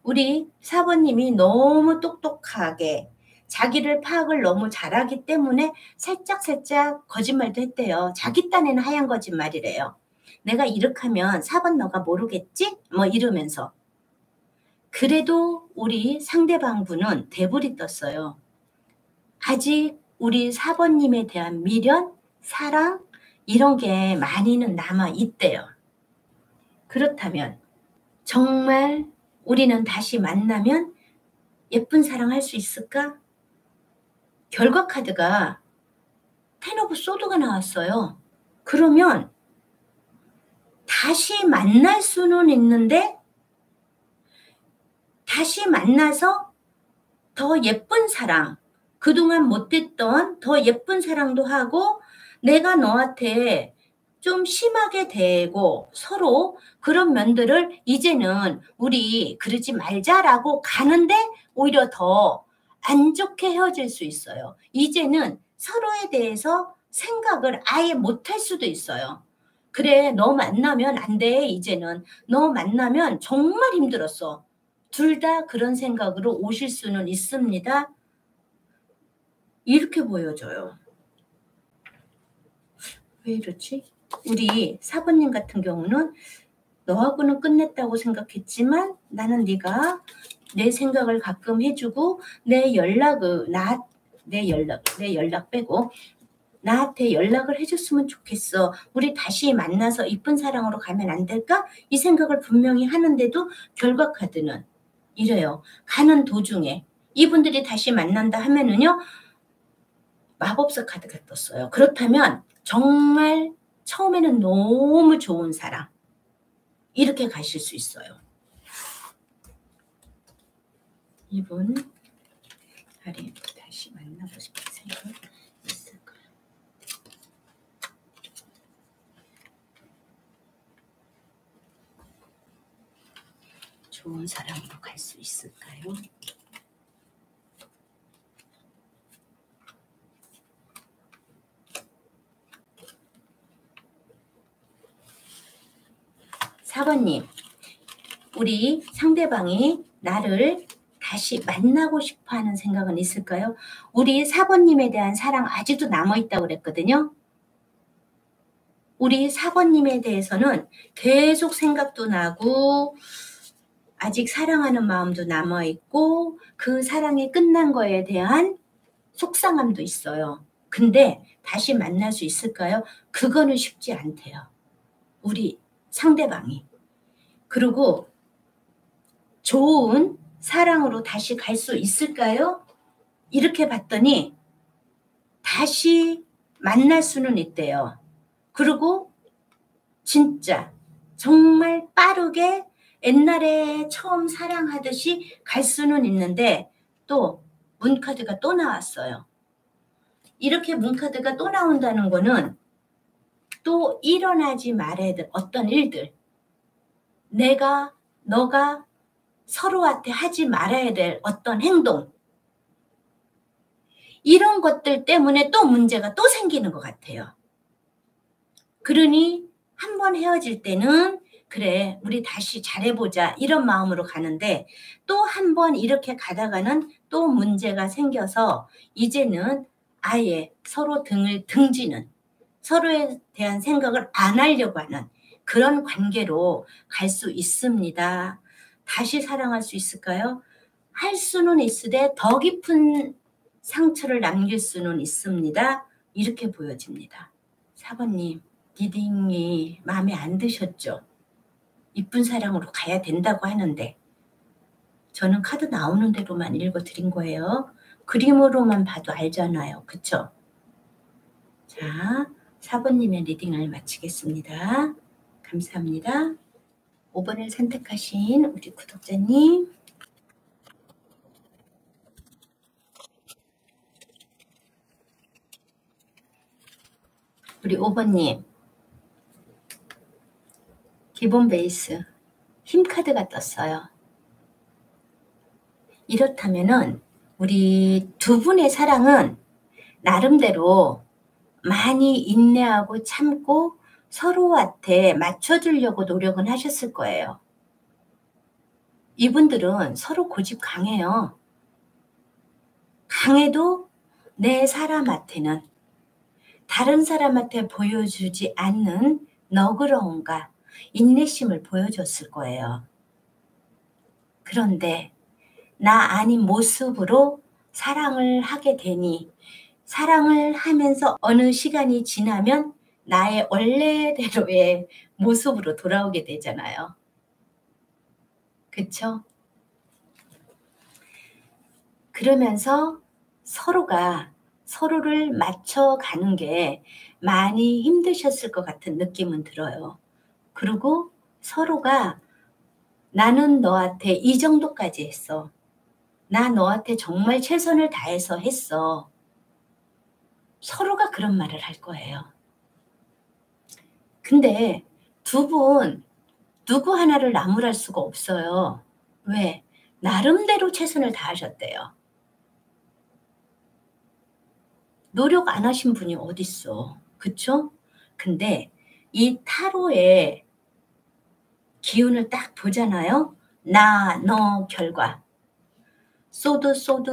우리 사번님이 너무 똑똑하게 자기를 파악을 너무 잘하기 때문에 살짝 거짓말도 했대요. 자기 딴에는 하얀 거짓말이래요. 내가 이렇게 하면 4번 너가 모르겠지? 뭐 이러면서. 그래도 우리 상대방 분은 대불이 떴어요. 아직 우리 4번님에 대한 미련, 사랑 이런 게 많이는 남아 있대요. 그렇다면 정말 우리는 다시 만나면 예쁜 사랑할 수 있을까? 결과 카드가 텐 오브 소드가 나왔어요. 그러면 다시 만날 수는 있는데 다시 만나서 더 예쁜 사랑, 그동안 못했던 더 예쁜 사랑도 하고 내가 너한테 좀 심하게 대고 서로 그런 면들을 이제는 우리 그러지 말자라고 가는데 오히려 더 안 좋게 헤어질 수 있어요. 이제는 서로에 대해서 생각을 아예 못할 수도 있어요. 그래, 너 만나면 안 돼. 이제는 너 만나면 정말 힘들었어. 둘 다 그런 생각으로 오실 수는 있습니다. 이렇게 보여져요. 왜 이러지? 우리 사부님 같은 경우는 너하고는 끝냈다고 생각했지만 나는 네가 내 생각을 가끔 해주고 내 연락 빼고 나한테 연락을 해줬으면 좋겠어. 우리 다시 만나서 이쁜 사랑으로 가면 안 될까? 이 생각을 분명히 하는데도 결과 카드는 이래요. 가는 도중에 이분들이 다시 만난다 하면은요. 마법사 카드가 떴어요. 그렇다면 정말 처음에는 너무 좋은 사랑 이렇게 가실 수 있어요. 이분 아래 다시 만나고 싶은 생각 있을까요? 좋은 사랑으로 갈 수 있을까요? 사번님, 우리 상대방이 나를 다시 만나고 싶어하는 생각은 있을까요? 우리 4번님에 대한 사랑 아직도 남아있다고 그랬거든요. 우리 4번님에 대해서는 계속 생각도 나고 아직 사랑하는 마음도 남아있고 그 사랑이 끝난 거에 대한 속상함도 있어요. 근데 다시 만날 수 있을까요? 그거는 쉽지 않대요. 우리 상대방이. 그리고 좋은 사랑으로 다시 갈 수 있을까요? 이렇게 봤더니 다시 만날 수는 있대요. 그리고 진짜 정말 빠르게 옛날에 처음 사랑하듯이 갈 수는 있는데 또 문카드가 또 나왔어요. 이렇게 문카드가 또 나온다는 거는 또 일어나지 말아야 될 어떤 일들 너가 서로한테 하지 말아야 될 어떤 행동 이런 것들 때문에 또 문제가 또 생기는 것 같아요. 그러니 한번 헤어질 때는 그래 우리 다시 잘해보자 이런 마음으로 가는데 또 한 번 이렇게 가다가는 또 문제가 생겨서 이제는 아예 서로 등을 등지는 서로에 대한 생각을 안 하려고 하는 그런 관계로 갈 수 있습니다. 다시 사랑할 수 있을까요? 할 수는 있으되 더 깊은 상처를 남길 수는 있습니다. 이렇게 보여집니다. 4번님 리딩이 마음에 안 드셨죠? 이쁜 사랑으로 가야 된다고 하는데 저는 카드 나오는 대로만 읽어드린 거예요. 그림으로만 봐도 알잖아요. 그쵸? 자, 4번님의 리딩을 마치겠습니다. 감사합니다. 5번을 선택하신 우리 구독자님 우리 5번님 기본 베이스 힘카드가 떴어요. 이렇다면은 우리 두 분의 사랑은 나름대로 많이 인내하고 참고 서로한테 맞춰주려고 노력은 하셨을 거예요. 이분들은 서로 고집 강해요. 강해도 내 사람한테는 다른 사람한테 보여주지 않는 너그러움과 인내심을 보여줬을 거예요. 그런데 나 아닌 모습으로 사랑을 하게 되니 사랑을 하면서 어느 시간이 지나면 나의 원래대로의 모습으로 돌아오게 되잖아요. 그쵸? 그러면서 서로가 서로를 맞춰가는 게 많이 힘드셨을 것 같은 느낌은 들어요. 그리고 서로가 나는 너한테 이 정도까지 했어. 나 너한테 정말 최선을 다해서 했어. 서로가 그런 말을 할 거예요. 근데 두 분 누구 하나를 나무랄 수가 없어요. 왜? 나름대로 최선을 다하셨대요. 노력 안 하신 분이 어딨어. 그쵸? 근데 이 타로의 기운을 딱 보잖아요. 나, 너 결과.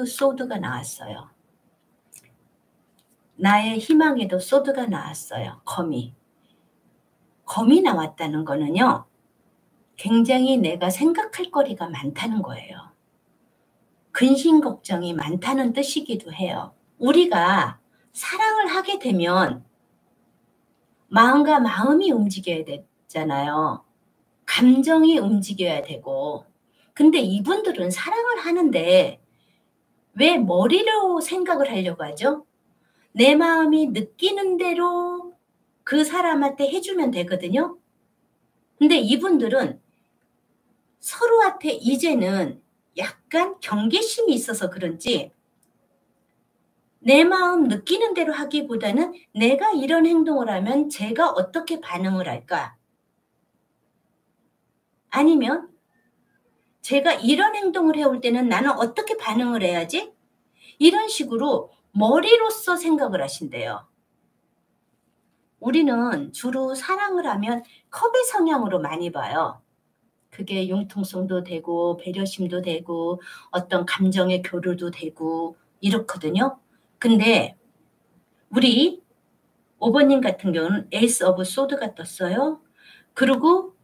소드가 나왔어요. 나의 희망에도 소드가 나왔어요. 거미. 검이 나왔다는 거는요. 굉장히 내가 생각할 거리가 많다는 거예요. 근심 걱정이 많다는 뜻이기도 해요. 우리가 사랑을 하게 되면 마음과 마음이 움직여야 되잖아요. 감정이 움직여야 되고. 근데 이분들은 사랑을 하는데 왜 머리로 생각을 하려고 하죠? 내 마음이 느끼는 대로 그 사람한테 해주면 되거든요. 근데 이분들은 서로한테 이제는 약간 경계심이 있어서 그런지 내 마음 느끼는 대로 하기보다는 내가 이런 행동을 하면 제가 어떻게 반응을 할까? 아니면 제가 이런 행동을 해올 때는 나는 어떻게 반응을 해야지? 이런 식으로 머리로서 생각을 하신대요. 우리는 주로 사랑을 하면 컵의 성향으로 많이 봐요. 그게 융통성도 되고 배려심도 되고 어떤 감정의 교류도 되고 이렇거든요. 근데 우리 5번님 같은 경우는 에이스 오브 소드가 떴어요. 그리고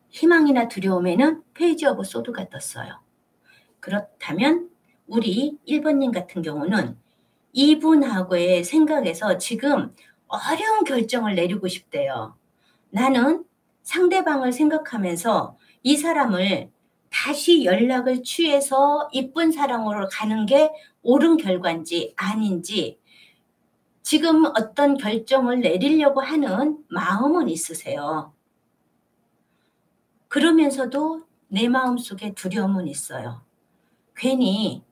희망이나 두려움에는 페이지 오브 소드가 떴어요. 그렇다면 우리 1번님 같은 경우는 이분하고의 생각에서 지금 어려운 결정을 내리고 싶대요. 나는 상대방을 생각하면서 이 사람을 다시 연락을 취해서 이쁜 사랑으로 가는 게 옳은 결과인지 아닌지 지금 어떤 결정을 내리려고 하는 마음은 있으세요. 그러면서도 내 마음속에 두려움은 있어요. 괜히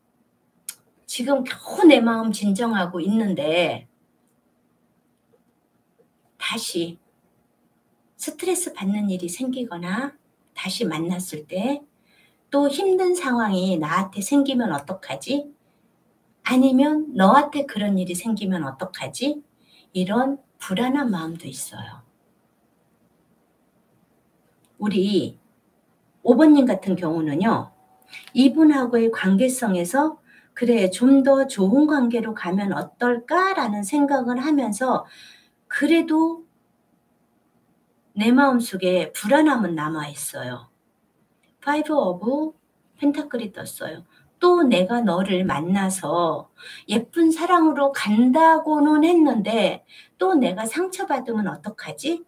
지금 겨우 내 마음 진정하고 있는데 다시 스트레스 받는 일이 생기거나 다시 만났을 때 또 힘든 상황이 나한테 생기면 어떡하지? 아니면 너한테 그런 일이 생기면 어떡하지? 이런 불안한 마음도 있어요. 우리 5번님 같은 경우는요. 이분하고의 관계성에서 그래 좀 더 좋은 관계로 가면 어떨까라는 생각을 하면서 그래도 내 마음속에 불안함은 남아있어요. 5 오브 펜타클이 떴어요. 또 내가 너를 만나서 예쁜 사랑으로 간다고는 했는데 또 내가 상처받으면 어떡하지?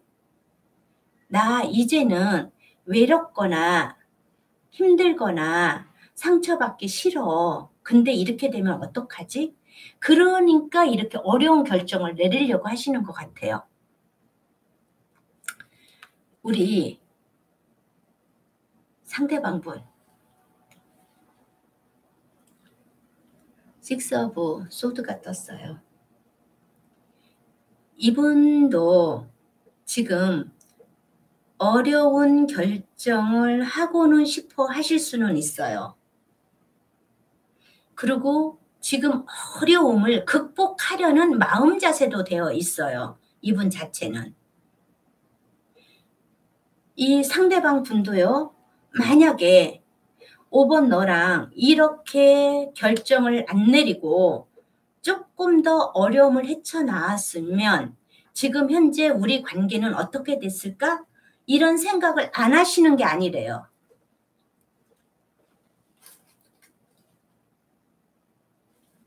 나 이제는 외롭거나 힘들거나 상처받기 싫어. 근데 이렇게 되면 어떡하지? 그러니까 이렇게 어려운 결정을 내리려고 하시는 것 같아요. 우리 상대방분 6 오브 소드가 떴어요. 이분도 지금 어려운 결정을 하고는 싶어 하실 수는 있어요. 그리고 지금 어려움을 극복하려는 마음 자세도 되어 있어요. 이분 자체는. 이 상대방 분도요. 만약에 5번 너랑 이렇게 결정을 안 내리고 조금 더 어려움을 헤쳐나왔으면 지금 현재 우리 관계는 어떻게 됐을까? 이런 생각을 안 하시는 게 아니래요.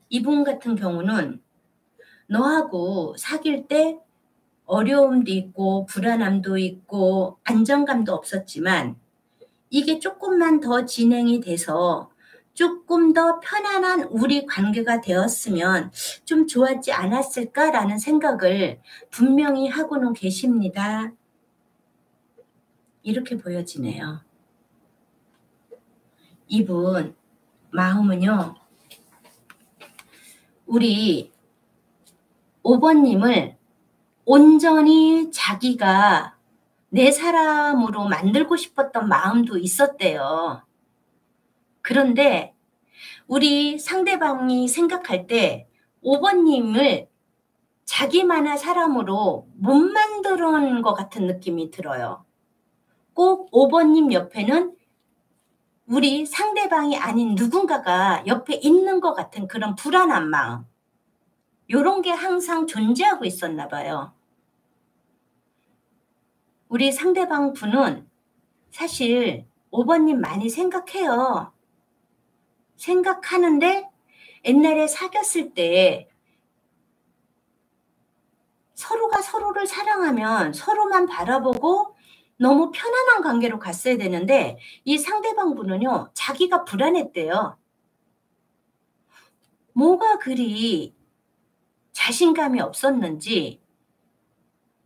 이분 같은 경우는 너하고 사귈 때 어려움도 있고 불안함도 있고 안정감도 없었지만 이게 조금만 더 진행이 돼서 조금 더 편안한 우리 관계가 되었으면 좀 좋았지 않았을까라는 생각을 분명히 하고는 계십니다. 이렇게 보여지네요. 이분 마음은요. 우리 5번님을 온전히 자기가 내 사람으로 만들고 싶었던 마음도 있었대요. 그런데 우리 상대방이 생각할 때 5번님을 자기만의 사람으로 못 만들어 놓은 것 같은 느낌이 들어요. 꼭 5번님 옆에는 우리 상대방이 아닌 누군가가 옆에 있는 것 같은 그런 불안한 마음. 요런 게 항상 존재하고 있었나 봐요. 우리 상대방 분은 사실 5번님 많이 생각해요. 생각하는데 옛날에 사귀었을 때 서로가 서로를 사랑하면 서로만 바라보고 너무 편안한 관계로 갔어야 되는데 이 상대방 분은요. 자기가 불안했대요. 뭐가 그리 자신감이 없었는지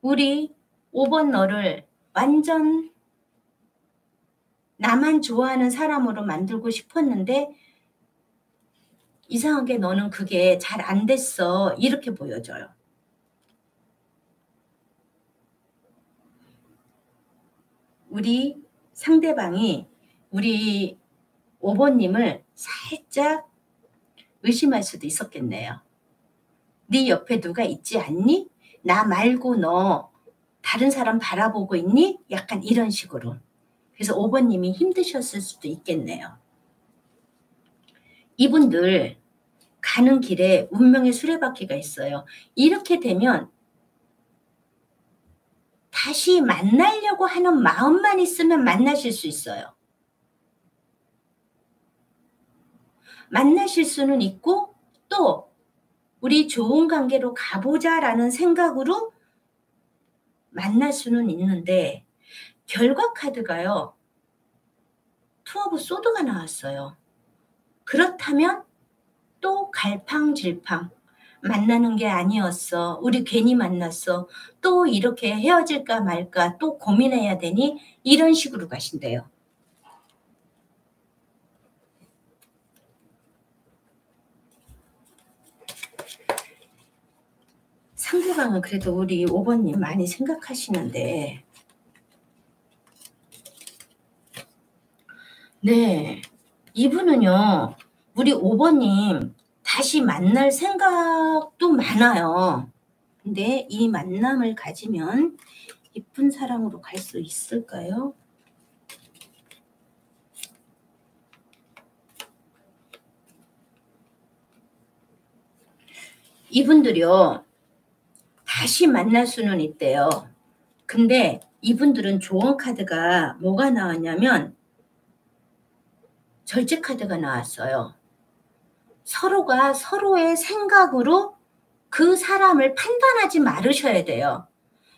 우리 5번 너를 완전 나만 좋아하는 사람으로 만들고 싶었는데 이상하게 너는 그게 잘 안 됐어. 이렇게 보여져요. 우리 상대방이 우리 5번님을 살짝 의심할 수도 있었겠네요. 네 옆에 누가 있지 않니? 나 말고 너 다른 사람 바라보고 있니? 약간 이런 식으로. 그래서 5번님이 힘드셨을 수도 있겠네요. 이분들 가는 길에 운명의 수레바퀴가 있어요. 이렇게 되면 다시 만나려고 하는 마음만 있으면 만나실 수 있어요. 만나실 수는 있고 또 우리 좋은 관계로 가보자라는 생각으로 만날 수는 있는데 결과 카드가요. 투 오브 소드가 나왔어요. 그렇다면 또 갈팡질팡 만나는 게 아니었어. 우리 괜히 만났어. 또 이렇게 헤어질까 말까 또 고민해야 되니 이런 식으로 가신대요. 상대방은 그래도 우리 5번님 많이 생각하시는데 네, 이분은요. 우리 5번님 다시 만날 생각도 많아요. 근데 이 만남을 가지면 이쁜 사랑으로 갈 수 있을까요? 이분들이요. 다시 만날 수는 있대요. 근데 이분들은 조언 카드가 뭐가 나왔냐면 절제 카드가 나왔어요. 서로가 서로의 생각으로 그 사람을 판단하지 말으셔야 돼요.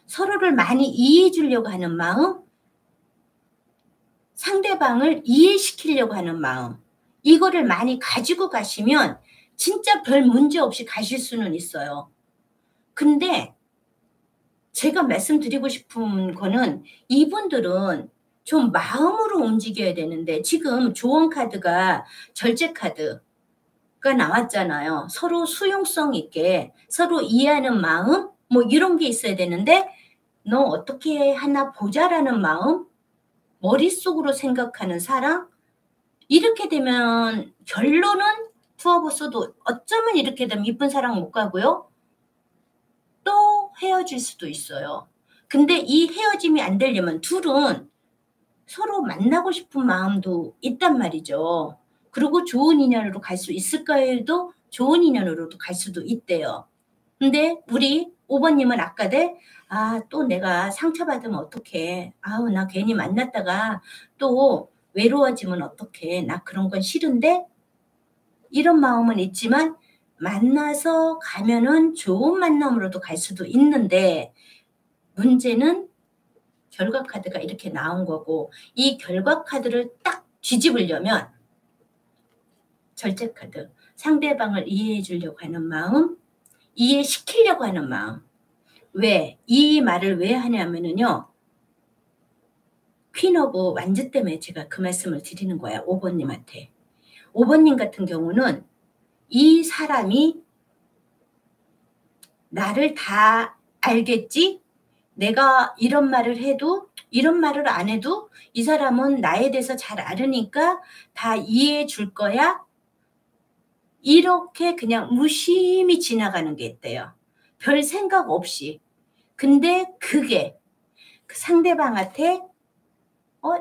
서로를 많이 이해해 주려고 하는 마음, 상대방을 이해시키려고 하는 마음, 이거를 많이 가지고 가시면 진짜 별 문제 없이 가실 수는 있어요. 근데 제가 말씀드리고 싶은 거는 이분들은 좀 마음으로 움직여야 되는데 지금 조언 카드가 절제 카드가 나왔잖아요. 서로 수용성 있게 서로 이해하는 마음 뭐 이런 게 있어야 되는데 너 어떻게 하나 보자라는 마음, 머릿속으로 생각하는 사랑 이렇게 되면 결론은 투 오브 소드 어쩌면 이렇게 되면 이쁜 사랑 못 가고요. 또 헤어질 수도 있어요. 근데 이 헤어짐이 안 되려면 둘은 서로 만나고 싶은 마음도 있단 말이죠. 그리고 좋은 인연으로 갈 수 있을까요도 좋은 인연으로도 갈 수도 있대요. 근데 우리 5 번님은 아까대 '아 또 내가 상처받으면 어떡해. 아우 나 괜히 만났다가 또 외로워지면 어떡해. 나 그런 건 싫은데.' 이런 마음은 있지만 만나서 가면은 좋은 만남으로도 갈 수도 있는데 문제는 결과 카드가 이렇게 나온 거고 이 결과 카드를 딱 뒤집으려면 절제 카드 상대방을 이해해 주려고 하는 마음, 이해시키려고 하는 마음. 왜? 이 말을 왜 하냐면은요. 퀸 오브 완즈 때문에 제가 그 말씀을 드리는 거예요. 5 번님한테. 5 번님 같은 경우는 이 사람이 나를 다 알겠지? 내가 이런 말을 해도 이런 말을 안 해도 이 사람은 나에 대해서 잘 알으니까 다 이해해 줄 거야? 이렇게 그냥 무심히 지나가는 게 있대요. 별 생각 없이. 근데 그게 그 상대방한테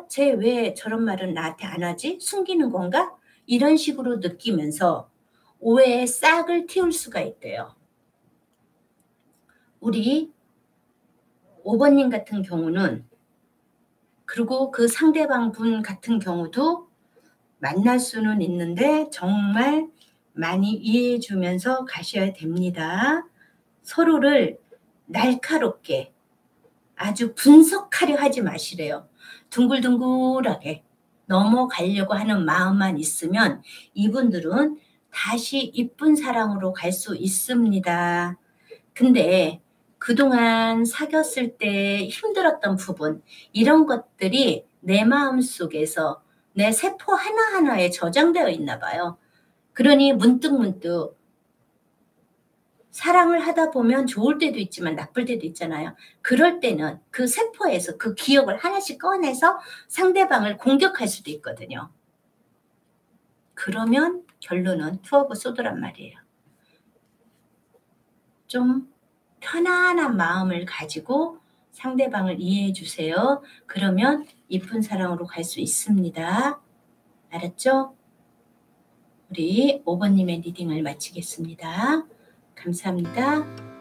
'쟤 왜 저런 말은 나한테 안 하지? 숨기는 건가?' 이런 식으로 느끼면서 오해의 싹을 틔울 수가 있대요. 우리 5 번님 같은 경우는 그리고 그 상대방 분 같은 경우도 만날 수는 있는데 정말 많이 이해해 주면서 가셔야 됩니다. 서로를 날카롭게 아주 분석하려 하지 마시래요. 둥글둥글하게 넘어가려고 하는 마음만 있으면 이분들은 다시 이쁜 사랑으로 갈 수 있습니다. 근데 그동안 사귀었을 때 힘들었던 부분 이런 것들이 내 마음속에서 내 세포 하나하나에 저장되어 있나 봐요. 그러니 문득문득 사랑을 하다 보면 좋을 때도 있지만 나쁠 때도 있잖아요. 그럴 때는 그 세포에서 그 기억을 하나씩 꺼내서 상대방을 공격할 수도 있거든요. 그러면 결론은 투 오브 소드란 말이에요. 좀 편안한 마음을 가지고 상대방을 이해해 주세요. 그러면 이쁜 사랑으로 갈 수 있습니다. 알았죠? 우리 5 번님의 리딩을 마치겠습니다. 감사합니다.